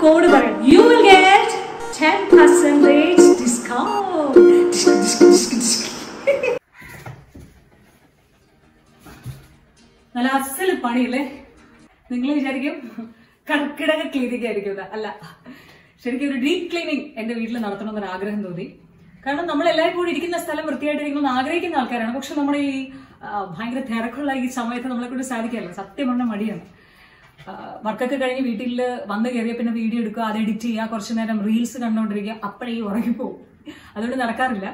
code പറയും. You will get 10% discount. നല്ല അസൽ പണിയില്ലേ? നിങ്ങൾ വിചാരിക്കും കർക്കിടക ക്ലീനിങ് ആയിരിക്കും. അല്ല, ശരിക്കും ഒരു ഡീപ് ക്ലീനിങ് എന്റെ വീട്ടിൽ നടത്തണമെന്നൊരു ആഗ്രഹം തോന്നി. കാരണം നമ്മൾ എല്ലാവരും കൂടി ഇരിക്കുന്ന സ്ഥലം വൃത്തിയായിട്ടിരിക്കണമെന്ന് ആഗ്രഹിക്കുന്ന ആൾക്കാരാണ്. പക്ഷെ നമ്മുടെ ഈ ഭയങ്കര തിരക്കുള്ള ഈ സമയത്ത് നമ്മളെ കൊണ്ട് സാധിക്കാറില്ല. സത്യം പറഞ്ഞ മടിയാണ്. വർക്കൊക്കെ കഴിഞ്ഞ് വീട്ടിൽ വന്ന് കയറിയ പിന്നെ വീഡിയോ എടുക്കുക, അത് എഡിറ്റ് ചെയ്യുക, കുറച്ചു നേരം റീൽസ് കണ്ടുകൊണ്ടിരിക്കുക, അപ്പോഴേ ഉറങ്ങിപ്പോവും. അതുകൊണ്ട് നടക്കാറില്ല.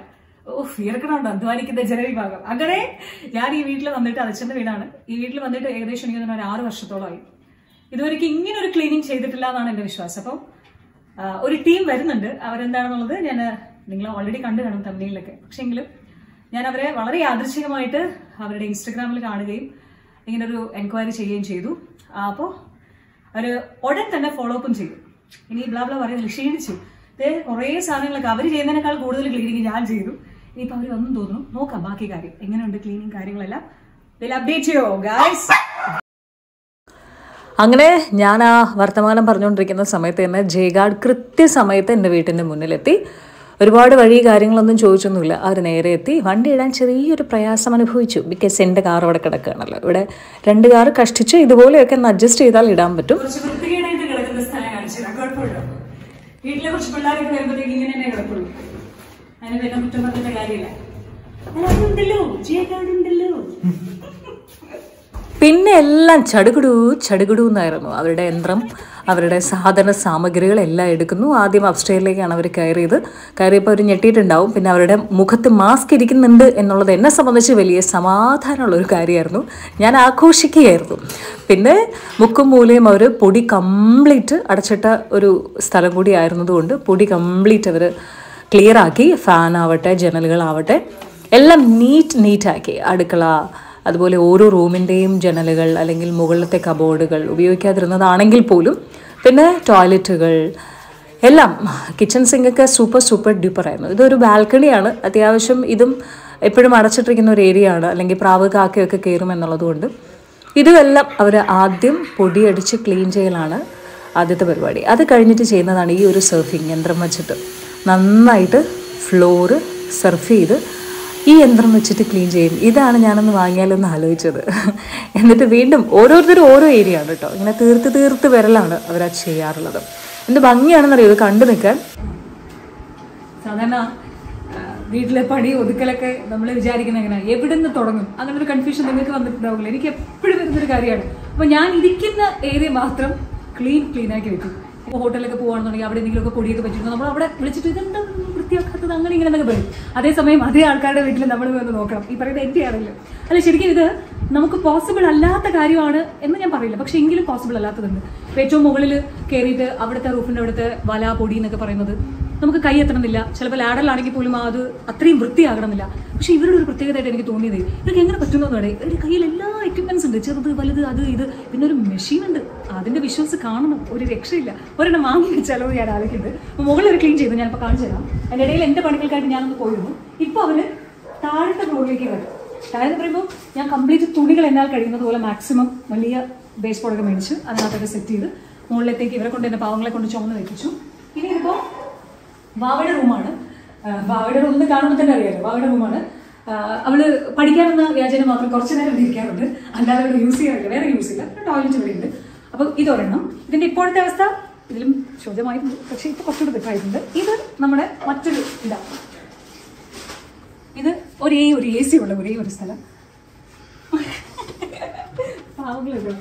വിയർക്കണമുണ്ട് അധ്വാനിക്കുന്ന ജനവിഭാഗം. അങ്ങനെ ഞാൻ ഈ വീട്ടിൽ വന്നിട്ട്, അച്ഛൻ്റെ വീടാണ്, ഈ വീട്ടിൽ വന്നിട്ട് ഏകദേശം എനിക്ക് തന്നെ ഒരു 6 വർഷത്തോളമായി. ഇതുവരെയ്ക്ക് ഇങ്ങനെ ഒരു ക്ലീനിങ് ചെയ്തിട്ടില്ല എന്നാണ് എന്റെ വിശ്വാസം. അപ്പം ഒരു ടീം വരുന്നുണ്ട്. അവരെന്താണെന്നുള്ളത് ഞാൻ നിങ്ങൾ ഓൾറെഡി കണ്ടു കാണും തമ്മിലൊക്കെ. പക്ഷെ എങ്കിലും ഞാൻ അവരെ വളരെ യാദൃച്ഛികമായിട്ട് അവരുടെ ഇൻസ്റ്റഗ്രാമിൽ കാണുകയും ഇങ്ങനൊരു എൻക്വയറി ചെയ്യുകയും ചെയ്തു. അപ്പോൾ അവർ ഉടൻ തന്നെ ഫോളോ അപ്പും ചെയ്തു. ഇനി ബ്ലാ പറയുന്നില്ല, ക്ഷീണിച്ചു. കുറേ സാധനങ്ങളൊക്കെ അവർ ചെയ്യുന്നതിനേക്കാൾ കൂടുതൽ ക്ലീനിങ് ഞാൻ ചെയ്തു. ഇനിയിപ്പോൾ അവർ വന്നും തോന്നുന്നു. നോക്കാം ബാക്കി കാര്യം എങ്ങനെയുണ്ട് ക്ലീനിങ് കാര്യങ്ങളെല്ലാം. അപ്ഡേറ്റ് ചെയ്യോ ഗൈസ്. അങ്ങനെ ഞാൻ ആ വർത്തമാനം പറഞ്ഞുകൊണ്ടിരിക്കുന്ന സമയത്ത് തന്നെ ജയഗാർഡ് കൃത്യസമയത്ത് എൻ്റെ വീട്ടിൻ്റെ മുന്നിലെത്തി. ഒരുപാട് വഴി കാര്യങ്ങളൊന്നും ചോദിച്ചൊന്നുമില്ല. അവർ നേരെ എത്തി. വണ്ടി ഇടാൻ ചെറിയൊരു പ്രയാസം അനുഭവിച്ചു. ബിക്കോസ് എൻ്റെ കാർ അവിടെ കിടക്കുകയാണല്ലോ. ഇവിടെ 2 കാർ കഷ്ടിച്ച് ഇതുപോലെയൊക്കെ ഒന്ന് അഡ്ജസ്റ്റ് ചെയ്താൽ ഇടാൻ പറ്റും. വീട്ടിലെ കുറച്ച് പിള്ളേരൊക്കെ വരുമ്പോഴത്തേക്ക് ഇങ്ങനെ തന്നെ കിടക്കുള്ളൂ. അതിന് പിന്നെ കുറ്റം പറഞ്ഞിട്ട് കാര്യമില്ല. പിന്നെ എല്ലാം ചടുകുടു എന്നായിരുന്നു. അവരുടെ യന്ത്രം, അവരുടെ സാധന സാമഗ്രികളെല്ലാം എടുക്കുന്നു. ആദ്യം അപ്സ്റ്റെയറിലേക്കാണ് അവർ കയറിയപ്പോൾ അവർ ഞെട്ടിയിട്ടുണ്ടാവും. പിന്നെ അവരുടെ മുഖത്ത് മാസ്ക് ഇരിക്കുന്നുണ്ട് എന്നുള്ളത് എന്നെ സംബന്ധിച്ച് വലിയ സമാധാനമുള്ളൊരു കാര്യമായിരുന്നു. ഞാൻ ആഘോഷിക്കുകയായിരുന്നു. പിന്നെ മുക്കും മൂലയും അവർ പൊടി കംപ്ലീറ്റ് അടച്ചിട്ട ഒരു സ്ഥലം കൂടി ആയിരുന്നതുകൊണ്ട് പൊടി കംപ്ലീറ്റ് അവർ ക്ലിയർ ആക്കി. ഫാനാവട്ടെ ജനലുകളാവട്ടെ എല്ലാം നീറ്റാക്കി. അടുക്കള, അതുപോലെ ഓരോ റൂമിൻ്റെയും ജനലുകൾ അല്ലെങ്കിൽ മുകളിലത്തെ കബോർഡുകൾ ഉപയോഗിക്കാതിരുന്നതാണെങ്കിൽ പോലും, പിന്നെ ടോയ്ലറ്റുകൾ എല്ലാം, കിച്ചൺ സിങ്കൊക്കെ സൂപ്പർ ഡ്യൂപ്പറായിരുന്നു. ഇതൊരു ബാൽക്കണിയാണ്. അത്യാവശ്യം ഇതും എപ്പോഴും അടച്ചിട്ടിരിക്കുന്ന ഒരു ഏരിയ ആണ്. അല്ലെങ്കിൽ പ്രാവ് കാക്കയൊക്കെ കയറും എന്നുള്ളതുകൊണ്ട് ഇതുമെല്ലാം അവർ ആദ്യം പൊടിയടിച്ച് ക്ലീൻ ചെയ്യലാണ് ആദ്യത്തെ പരിപാടി. അത് കഴിഞ്ഞിട്ട് ചെയ്യുന്നതാണ് ഈ ഒരു സർഫിങ് യന്ത്രം വെച്ചിട്ട് നന്നായിട്ട് ഫ്ലോറ് സർഫ് ചെയ്ത് ഈ യന്ത്രം വെച്ചിട്ട് ക്ലീൻ ചെയ്യും. ഇതാണ് ഞാനൊന്ന് വാങ്ങിയാലൊന്ന് ആലോചിച്ചത്. എന്നിട്ട് വീണ്ടും ഓരോരുത്തരും ഓരോ ഏരിയ ആണ് കേട്ടോ. ഇങ്ങനെ തീർത്ത് വരലാണ് അവരത് ചെയ്യാറുള്ളത്. എന്ത് ഭംഗിയാണെന്നറിയോ ഇത് കണ്ടു നിൽക്കാൻ. സാധാരണ വീട്ടിലെ പണി ഒതുക്കലൊക്കെ നമ്മൾ വിചാരിക്കുന്ന എങ്ങനെ, എവിടെ നിന്ന് തുടങ്ങും, അങ്ങനെ ഒരു കൺഫ്യൂഷൻ നിങ്ങൾക്ക് വന്നിട്ടുണ്ടാവില്ല. എനിക്ക് എപ്പോഴും വരുന്നൊരു കാര്യമാണ്. അപ്പോൾ ഞാൻ ഇരിക്കുന്ന ഏരിയ മാത്രം ക്ലീനാക്കി വെക്കും. ഇപ്പോൾ ഹോട്ടലിലൊക്കെ പോകുകയാണെന്നുണ്ടെങ്കിൽ അവിടെ എന്തെങ്കിലുമൊക്കെ പൊടിയൊക്കെ പറ്റിയിരുന്നു നമ്മൾ അവിടെ വിളിച്ചിട്ട് ഇതെന്താ വൃത്തിയാക്കാത്തത് അങ്ങനെ ഇങ്ങനെ എന്നൊക്കെ പറയും. അതേസമയം അതേ ആൾക്കാരുടെ വീട്ടിൽ നമ്മൾ വന്ന് നോക്കണം. ഈ പറയുന്നത് എൻ്റെ ആണല്ലോ. അല്ല, ശരിക്കും ഇത് നമുക്ക് പോസിബിൾ അല്ലാത്ത കാര്യമാണ് എന്ന് ഞാൻ പറയില്ല. പക്ഷെ എങ്കിലും പോസിബിൾ അല്ലാത്തതുണ്ട്. ഏറ്റവും മുകളിൽ കയറിയിട്ട് അവിടുത്തെ റൂഫിൻ്റെ അവിടുത്തെ വല പൊടി എന്നൊക്കെ പറയുന്നത് നമുക്ക് കൈ എത്തണമെന്നില്ല. ചിലപ്പോൾ ലാഡറിലാണെങ്കിൽ പോലും അത് അത്രയും വൃത്തിയാകണമെന്നില്ല. പക്ഷെ ഇവരുടെ ഒരു പ്രത്യേകതയായിട്ട് എനിക്ക് തോന്നിയത് ഇതൊക്കെ എങ്ങനെ പറ്റുന്നതാണ്. ഇവരുടെ കയ്യിൽ എല്ലാ എക്യുപ്മെന്റ്സ് ഉണ്ട്, ചെറുത് വലുത് അത് ഇത്. പിന്നെ ഒരു മെഷീൻ ഉണ്ട്, അതിന്റെ വിഷ്വൽസ് കാണണം. ഒരു രക്ഷയില്ല. ഒരെണ്ണം വാങ്ങി വെച്ചാലോ ഞാൻ ആലോചിക്കുന്നത്. മുകളിൽ ഒരു ക്ലീൻ ചെയ്തു, ഞാനിപ്പോൾ കാണിച്ചു തരാം. അതിൻ്റെ ഇടയിൽ എൻ്റെ പണികൾക്കായിട്ട് ഞാനൊന്ന് പോയിരുന്നു. ഇപ്പോൾ അവർ താഴത്തെ ഫ്ലോറിലേക്ക് വരും. താഴെ പറയുമ്പോൾ ഞാൻ കംപ്ലീറ്റ് തുണികൾ എന്നാൽ കഴിയുന്നത് പോലെ മാക്സിമം വലിയ ബേസ് ബോർഡൊക്കെ മേടിച്ച് അതിനകത്തൊക്കെ സെറ്റ് ചെയ്ത് മുകളിലേക്ക് ഇവരെ കൊണ്ട് എൻ്റെ പാവങ്ങളെ കൊണ്ട് ചുമന്ന് വെപ്പിച്ചു. ഇനി ഇപ്പോൾ വാവയുടെ റൂമാണ്. വാവയുടെ റൂം കാണുമ്പോൾ തന്നെ അറിയാലോ, വാവയുടെ റൂമാണ്. അവള് പഠിക്കാനെന്ന വ്യാജന മാത്രം കുറച്ച് നേരം ഇരിക്കാറുണ്ട്, അല്ലാതെ അവൾ യൂസ് ചെയ്യാറില്ല, വേറെ യൂസ് ഇല്ല. ടോയ്ലറ്റ് ഇവിടെ ഉണ്ട്. അപ്പം ഇതൊരെണ്ണം. ഇതിൻ്റെ ഇപ്പോഴത്തെ അവസ്ഥ ഇതിലും ശോചമായിട്ടുണ്ട്, പക്ഷേ ഇപ്പോൾ കുറച്ചുകൂടി ബെറ്ററായിട്ടുണ്ട്. ഇത് നമ്മുടെ മറ്റൊരു ഇതാണ്. ഇത് ഒരു AC ഉള്ള ഒരേ ഒരു സ്ഥലം. പാവങ്ങളൊക്കെ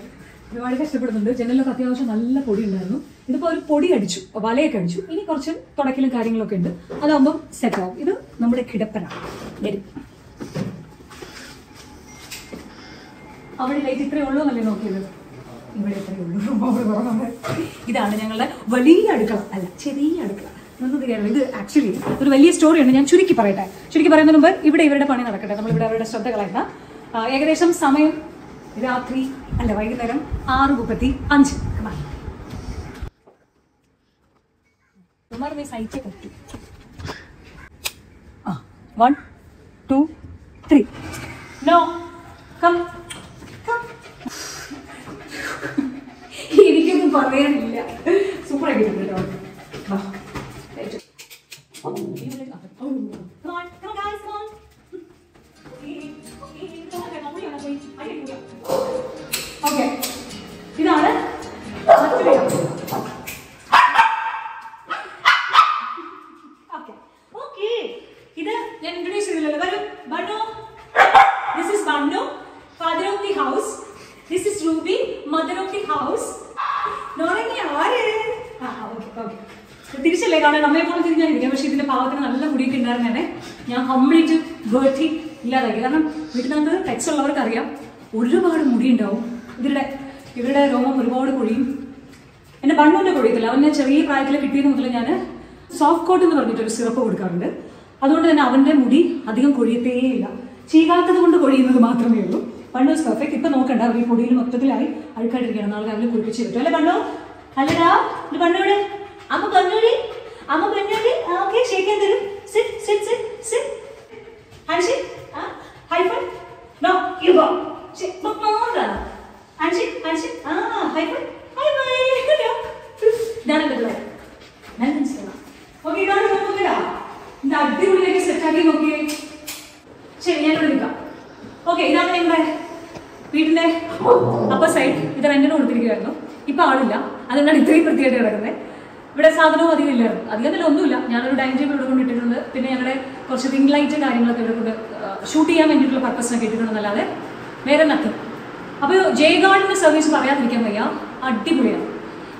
ഒരുപാട് കഷ്ടപ്പെടുന്നുണ്ട്. ജനലിലൊക്കെ അത്യാവശ്യം നല്ല പൊടി ഉണ്ടായിരുന്നു. ഇതിപ്പോൾ ഒരു പൊടി അടിച്ചു, വലയൊക്കെ അടിച്ചു. ഇനി കുറച്ച് തുടക്കലും കാര്യങ്ങളൊക്കെ ഉണ്ട്. അതാകുമ്പോൾ സെറ്റ് ആവും. ഇത് നമ്മുടെ കിടപ്പനാണ്. വരും അവിടെ ലൈറ്റ് ഇത്രയേ ഉള്ളൂ എന്നല്ലേ നോക്കിയത്, ഇവിടെ ഇത്രയേ ഉള്ളൂ. ഇതാണ് ഞങ്ങളുടെ വലിയ അടുക്കള, അല്ല ചെറിയ അടുക്കള. ഇത് ആക്ച്വലി ഒരു വലിയ സ്റ്റോറിയാണ്. ഞാൻ ചുരുക്കി പറയട്ടെ. ചുരുക്കി പറയുന്നതിന് മുമ്പ് ഇവിടെ ഇവരുടെ പണി നടക്കട്ടെ. നമ്മളിവിടെ അവരുടെ ശ്രദ്ധ കളയുന്ന. ഏകദേശം സമയം രാത്രി അല്ല വൈകുന്നേരം 6:35. സഹിച്ചേ പറ്റൂ. 1 2 3 നോ കം കം. എനിക്കൊന്നും ഒന്നും പറയാനില്ല. സൂപ്പർ ആക്കിയിട്ടുണ്ട് കേട്ടോ. ഓക്കെ, ഇതാണ് ഇത് ഞാൻ ഇൻട്രൊഡ്യൂസ് ചെയ്തില്ലല്ലോ. വരും ബണ്ണു. This is Bannu, father of the house. This is Ruby, mother of the house. നോറങ്ങി ആര്? ഓക്കെ തിരിച്ചല്ലേ കാണാൻ നമ്മെ പോലെ തിരിഞ്ഞായിരിക്കാം. പക്ഷെ ഇതിന്റെ പാവത്തിന് നല്ല മുടിയൊക്കെ ഉണ്ടായിരുന്നേ. ഞാൻ കംപ്ലീറ്റ് ബേർത്തി ഇല്ലാതാക്കി. കാരണം വീട്ടിനകത്ത് ടെക്സ് ഉള്ളവർക്ക് അറിയാം, ഒരുപാട് മുടി ഉണ്ടാവും. ഇവരുടെ രോമം ഒരുപാട് കൊഴിയും. എന്റെ ബണ്ണുവിന്റെ കൊഴിയത്തില്ല. അവന് ചെറിയ പ്രായത്തിൽ കിട്ടിയത് മുതൽ ഞാൻ സോഫ്റ്റ് കോട്ട് എന്ന് പറഞ്ഞിട്ടൊരു സിറപ്പ് കൊടുക്കാറുണ്ട്. അതുകൊണ്ട് തന്നെ അവന്റെ മുടി അധികം കൊഴിയത്തേയില്ല. ചീകാത്തത് കൊണ്ട് കൊഴിയുന്നത് മാത്രമേ ഉള്ളൂ. ബണ്ണു ഇസ് പെർഫെക്റ്റ്. ഇപ്പൊ നോക്കണ്ട, അവർ ഈ പൊടിയിൽ മൊത്തത്തിലായി അഴുക്കായിട്ടിരിക്കണം. നാളെ രാവിലെ കുളിപ്പിച്ച് കിട്ടും അല്ലെ ബണ്ണു? അല്ലടാ ബണ്ണുവിടെ അമ്മ ബണ്ണൂരി ഓക്കെ ഷേക്കാൻ തരും. Sit sit sit sit handshake high five no you go handshake handshake high five high five ഇതാണ് എന്റെ പിള്ളേർ. ഞാൻ മനസ്സിലാക്കാം. ഓക്കെ ഇതാണ് നോക്കില്ല. ഇത് അടിപൊളിയാക്കി സെറ്റാക്കി നോക്കിയേ. ശരി, ഞാനിവിടെ നിൽക്കാം. ഓക്കെ, ഇതാണ് നിങ്ങളുടെ വീടിന്റെ അപ്പർ സൈഡ്. ഇത് റെന്റിന് കൊടുത്തിരിക്കുമായിരുന്നു. ഇപ്പൊ ആളില്ല, അതുകൊണ്ടാണ് ഇത്രയും വൃത്തിയായിട്ട് കിടക്കുന്നത്. ഇവിടെ സാധനവും അധികം ഇല്ലായിരുന്നു. അധികം തന്നെ ഒന്നുമില്ല. ഞാനൊരു ഡൈനിങ് ടേബിൾ ഇവിടെ കൊണ്ടിട്ടിട്ടുണ്ട്. പിന്നെ ഞങ്ങളുടെ കുറച്ച് റിംഗ് ലൈറ്റ് കാര്യങ്ങളൊക്കെ ഇവിടെ കൊണ്ട് ഷൂട്ട് ചെയ്യാൻ വേണ്ടിയിട്ടുള്ള പർപ്പസിനൊക്കെ ഇട്ടിട്ടുണ്ടെന്നല്ലാതെ വേറെ നത്തും. അപ്പോൾ ജയഗാർഡിന്റെ സർവീസ് പറയാതിരിക്കാൻ വയ്യ, അടിപൊളിയാണ്.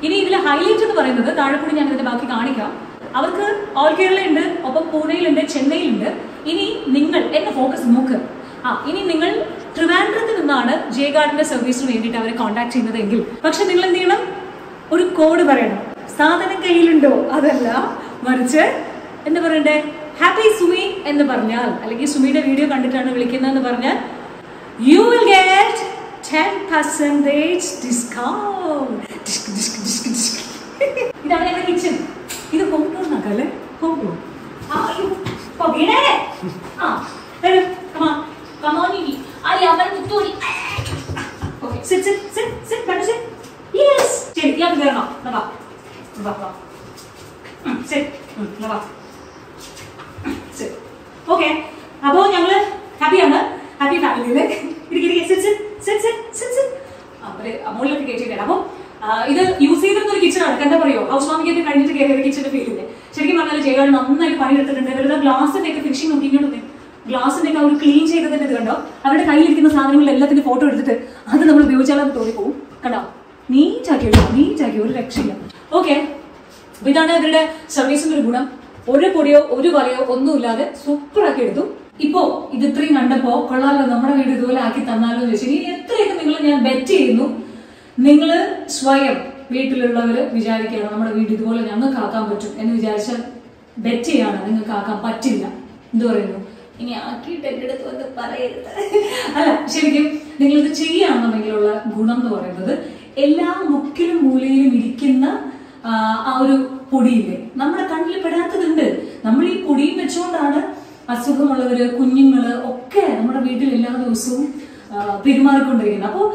ഇനി ഇതിലെ ഹൈലൈറ്റ് എന്ന് പറയുന്നത് താഴെ കൂടി ഞാൻ ഇതിന്റെ ബാക്കി കാണിക്കാം. അവർക്ക് ഓൾ കേരളയുണ്ട്, ഒപ്പം പൂനെയിലുണ്ട്, ചെന്നൈയിലുണ്ട്. ഇനി നിങ്ങൾ എന്നെ ഫോക്കസ് നോക്ക്. ഇനി നിങ്ങൾ ട്രിവാൻഡ്രത്ത് നിന്നാണ് ജയഗാർഡിന്റെ സർവീസിന് വേണ്ടിയിട്ട് അവരെ കോൺടാക്ട് ചെയ്യുന്നതെങ്കിൽ പക്ഷെ നിങ്ങൾ എന്ത് ചെയ്യണം? ഒരു കോഡ് പറയണം. സാധനം കയ്യിലുണ്ടോ അതല്ല, മറിച്ച് എന്താ പറയണ്ടേ, ഹാപ്പി സുമി എന്ന് പറഞ്ഞാൽ, അല്ലെങ്കിൽ സുമിയുടെ വീഡിയോ കണ്ടിട്ടാണ് വിളിക്കുന്നതെന്ന് പറഞ്ഞാൽ യു വിൽ ഗെറ്റ് 10% ഡിസ്കൗണ്ട്. ഇതാണ് ഞങ്ങളുടെ കിച്ചൺ. ഇത് ഹോം ടൂർ നോക്കല്ലേ? Home tour. അപ്പോ ഞങ്ങള് ഹാപ്പിയാണ്, ഹാപ്പി ഫാമിലിയില്. മുകളിലൊക്കെ കയറ്റിയിട്ടാണ്. അപ്പൊ ഇത് യൂസ് ചെയ്തിരുന്നൊരു കിച്ചണാണ്. എന്താ പറയുക, ഹൗസ് വാമിംഗ് കഴിഞ്ഞിട്ട് കയറിയ കിച്ചന്റെ ഫീലില്ലേ. ശരിക്കും പറഞ്ഞാൽ ജയഗാർഡ് നന്നായിട്ട് പണിയെടുത്തിട്ടുണ്ട്. ഇവരുടെ ഗ്ലാസിന്റെ ഒക്കെ ഫിനിഷിംഗ് നോക്കിയിട്ടുണ്ട്. ഗ്ലാസിന്റെ ഒക്കെ അവർ ക്ലീൻ ചെയ്തതിന്റെ ഇത് കണ്ടോ. അവരുടെ കയ്യിലിരിക്കുന്ന സാധനങ്ങളിൽ എല്ലാത്തിന്റെ ഫോട്ടോ എടുത്തിട്ട് അത് നമ്മൾ ഉപയോഗിച്ചാലും തോന്നിപ്പോവും. കണ്ടോ, നീറ്റാക്കി ഒരു രക്ഷയില്ല. ഓക്കെ, അപ്പൊ ഇതാണ് ഇവരുടെ സർവീസിന്റെ ഒരു ഗുണം. ഒരു പൊടിയോ ഒരു വലയോ ഒന്നുമില്ലാതെ സൂപ്പർ ആക്കി എടുത്തു. ഇപ്പോ ഇത് ഇത്രയും കണ്ടപ്പോ കൊള്ളാലോ, നമ്മുടെ വീട് ഇതുപോലെ ആക്കി തന്നാലോ എന്ന് ചോദിച്ചു. ഇനി എത്രയൊക്കെ നിങ്ങൾ ഞാൻ ബെറ്റ് ചെയ്യുന്നു, നിങ്ങള് സ്വയം വീട്ടിലുള്ളവര് വിചാരിക്കുകയാണ് നമ്മുടെ വീട് ഇതുപോലെ ഞങ്ങൾക്ക് ആക്കാൻ പറ്റും എന്ന് വിചാരിച്ചാൽ ബെറ്റ് ചെയ്യാണ് നിങ്ങൾക്ക് ആക്കാൻ പറ്റില്ല. എന്ത് പറയുന്നു? ഇനി ആക്കിയിട്ട് എന്റെ അടുത്ത് വന്ന് പറയരുത്. അല്ല, ശരിക്കും നിങ്ങളിത് ചെയ്യുകയാണെന്നുണ്ടെങ്കിലുള്ള ഗുണം എന്ന് പറയുന്നത് എല്ലാ മുക്കിലും മൂലയിലും ഇരിക്കുന്ന ആ ഒരു പൊടിയില്ലേ, നമ്മുടെ കണ്ണിൽ പെടാത്തതുണ്ട്. നമ്മൾ ഈ പൊടിയും വെച്ചുകൊണ്ടാണ് അസുഖമുള്ളവര്, കുഞ്ഞുങ്ങള് ഒക്കെ നമ്മുടെ വീട്ടിൽ എല്ലാ ദിവസവും പെരുമാറിക്കൊണ്ടിരിക്കുന്നത്. അപ്പോൾ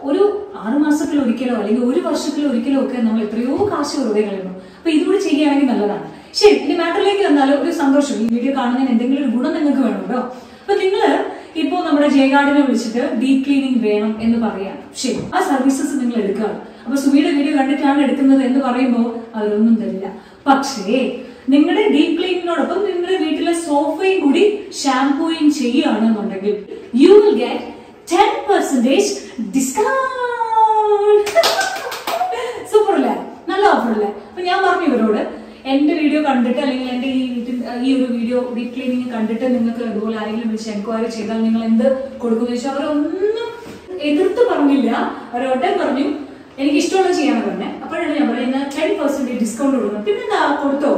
ഒരു 6 മാസത്തിൽ ഒരിക്കലോ അല്ലെങ്കിൽ ഒരു വർഷത്തിൽ ഒരിക്കലോ ഒക്കെ നമ്മൾ എത്രയോ കാശ് വെറുതെ കളയുന്നു. അപ്പൊ ഇതുകൂടി ചെയ്യുകയാണെങ്കിൽ നല്ലതാണ്. ശരി, ഇനി മാറ്ററിലേക്ക് വന്നാലും ഒരു സന്തോഷം. ഈ വീഡിയോ കാണുന്നതിന് എന്തെങ്കിലും ഒരു ഗുണം നിങ്ങൾക്ക് വേണം കേട്ടോ. അപ്പൊ നിങ്ങള് ഇപ്പോ നമ്മുടെ ജയഗാർഡിനെ വിളിച്ചിട്ട് ഡീപ് ക്ലീനിങ് വേണം എന്ന് പറയാം. ശരി, ആ സർവീസസ് നിങ്ങൾ എടുക്കുക. അപ്പൊ സുമിയുടെ വീഡിയോ കണ്ടിട്ടാണ് എടുക്കുന്നത് എന്ന് പറയുമ്പോൾ അവരൊന്നും തരില്ല. പക്ഷേ നിങ്ങളുടെ ഡീപ് ക്ലീനിങ്ങിനോടൊപ്പം നിങ്ങളുടെ വീട്ടിലെ സോഫയും കൂടി ഷാംപൂയിങ് ചെയ്യുകയാണെന്നുണ്ടെങ്കിൽ you will get 10% discount. Super അല്ലേ? നല്ല ഓഫർ അല്ലേ? അപ്പൊ ഞാൻ പറഞ്ഞു ഇവരോട്, എന്റെ വീഡിയോ കണ്ടിട്ട് അല്ലെങ്കിൽ എന്റെ ഈ ഒരു വീഡിയോ ഡീപ് ക്ലീനിങ് കണ്ടിട്ട് നിങ്ങൾക്ക് ഇതുപോലെ ആരെങ്കിലും വിളിച്ച് എൻക്വയറി ചെയ്താൽ നിങ്ങൾ എന്ത് കൊടുക്കുമെന്ന് ചോദിച്ചാൽ അവരൊന്നും എതിർത്ത് പറഞ്ഞില്ല. അവരൊട്ടം പറഞ്ഞു എനിക്ക് ഇഷ്ടമുള്ളത് ചെയ്യാനാണ് പറഞ്ഞത്. അപ്പോഴാണ് ഞാൻ പറയുന്നത് 10% ഡിസ്കൗണ്ട് കൊടുക്കുന്നത്. പിന്നെ എന്താ കൊടുത്തോ,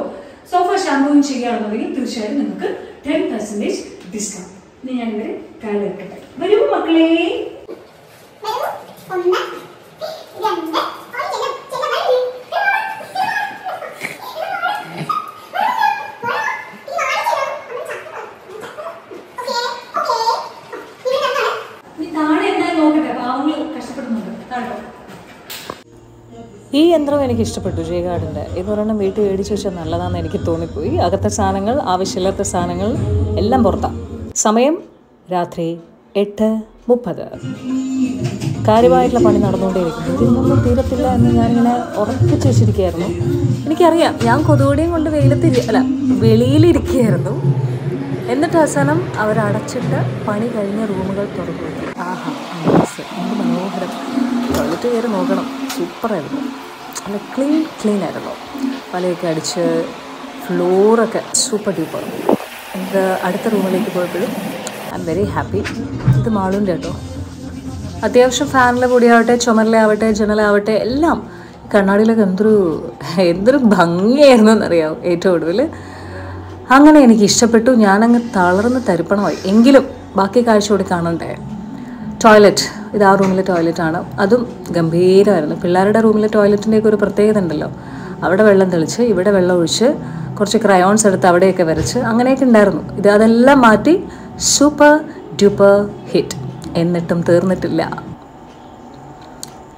സോഫ ഷാമ്പൂവും ചെയ്യുകയാണെന്നുണ്ടെങ്കിൽ തീർച്ചയായും നിങ്ങൾക്ക് 10% ഡിസ്കൗണ്ട്. ഇനി ഞാൻ ഇവരെ കാലെടുക്കട്ടെ. വരൂ മക്കളെ. ഈ യന്ത്രം എനിക്ക് ഇഷ്ടപ്പെട്ടു ജയഗാർഡിൻ്റെ. ഇതൊരെണ്ണം വീട്ടിൽ മേടിച്ച് വെച്ചാൽ നല്ലതാണെന്ന് എനിക്ക് തോന്നിപ്പോയി. അകത്തെ സാധനങ്ങൾ, ആവശ്യമില്ലാത്ത സാധനങ്ങൾ എല്ലാം പുറത്താണ്. സമയം രാത്രി 8:30. കാര്യമായിട്ടുള്ള പണി നടന്നുകൊണ്ടേയിരിക്കുന്നു. ഇതിനൊന്നും തീരത്തില്ല എന്ന് ഞാനിങ്ങനെ ഉറപ്പിച്ച് വെച്ചിരിക്കുകയായിരുന്നു. എനിക്കറിയാം ഞാൻ കൊതുകുടിയും കൊണ്ട് വെളിയിലിരിക്കുകയായിരുന്നു. എന്നിട്ട് അവസാനം അവരടച്ചിട്ട് പണി കഴിഞ്ഞ റൂമുകൾ തുറന്നു. ആഹാ, എന്ത് മനോഹരം. ടോയ്ലറ്റ് കയറി നോക്കണം, സൂപ്പറായിരുന്നു. നല്ല ക്ലീൻ ആയിരുന്നു. വലയൊക്കെ അടിച്ച് ഫ്ലോറൊക്കെ സൂപ്പർ ഡ്യൂപ്പർ. ഇത് അടുത്ത റൂമിലേക്ക് പോയപ്പോഴും ഐ എം വെരി ഹാപ്പി. ഇത് മാളുണ്ട് കേട്ടോ. അത്യാവശ്യം ഫാനിലെ പൊടിയാവട്ടെ, ചുമരിലാവട്ടെ, ജനലാവട്ടെ എല്ലാം കണ്ണാടിയിലൊക്കെ എന്തൊരു ഭംഗിയായിരുന്നു എന്നറിയാവും. ഏറ്റവും ഒടുവിൽ അങ്ങനെ എനിക്ക് ഇഷ്ടപ്പെട്ടു. ഞാനങ്ങ് തളർന്ന് തരിപ്പണമായി. എങ്കിലും ബാക്കി കാഴ്ച കൂടി കാണണ്ടേ. ടോയ്ലറ്റ്, ഇത് ആ റൂമിലെ ടോയ്ലറ്റാണ്. അതും ഗംഭീരമായിരുന്നു. പിള്ളേരുടെ റൂമിലെ ടോയ്ലറ്റിൻ്റെയൊക്കെ ഒരു പ്രത്യേകത ഉണ്ടല്ലോ. അവിടെ വെള്ളം തെളിച്ച്, ഇവിടെ വെള്ളം ഒഴിച്ച്, കുറച്ച് ക്രയോൺസ് എടുത്ത് അവിടെയൊക്കെ വരച്ച് അങ്ങനെയൊക്കെ ഉണ്ടായിരുന്നു. അതെല്ലാം മാറ്റി സൂപ്പർ ഡ്യൂപ്പർ ഹിറ്റ്. എന്നിട്ടും തീർന്നിട്ടില്ല.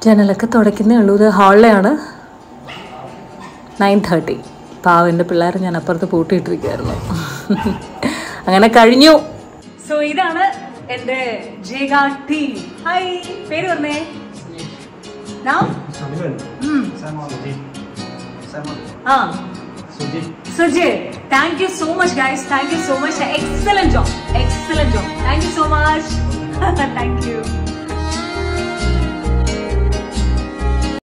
ജനലൊക്കെ തുടയ്ക്കുന്നേ ഉള്ളൂ. ഇത് ഹാളിലെയാണ്. 9:30. പാവൻ്റെ പിള്ളേർ ഞാൻ അപ്പുറത്ത് പൂട്ടിയിട്ടിരിക്കുകയായിരുന്നു. അങ്ങനെ കഴിഞ്ഞു. സോ ഇതാണ് എൻ്റെ ജയഗാർഡ് ടീം. ഹായ്, പേര് പറഞ്ഞേ. Sujit, thank you so much guys, thank you so much, excellent job, thank you so much. Thank you.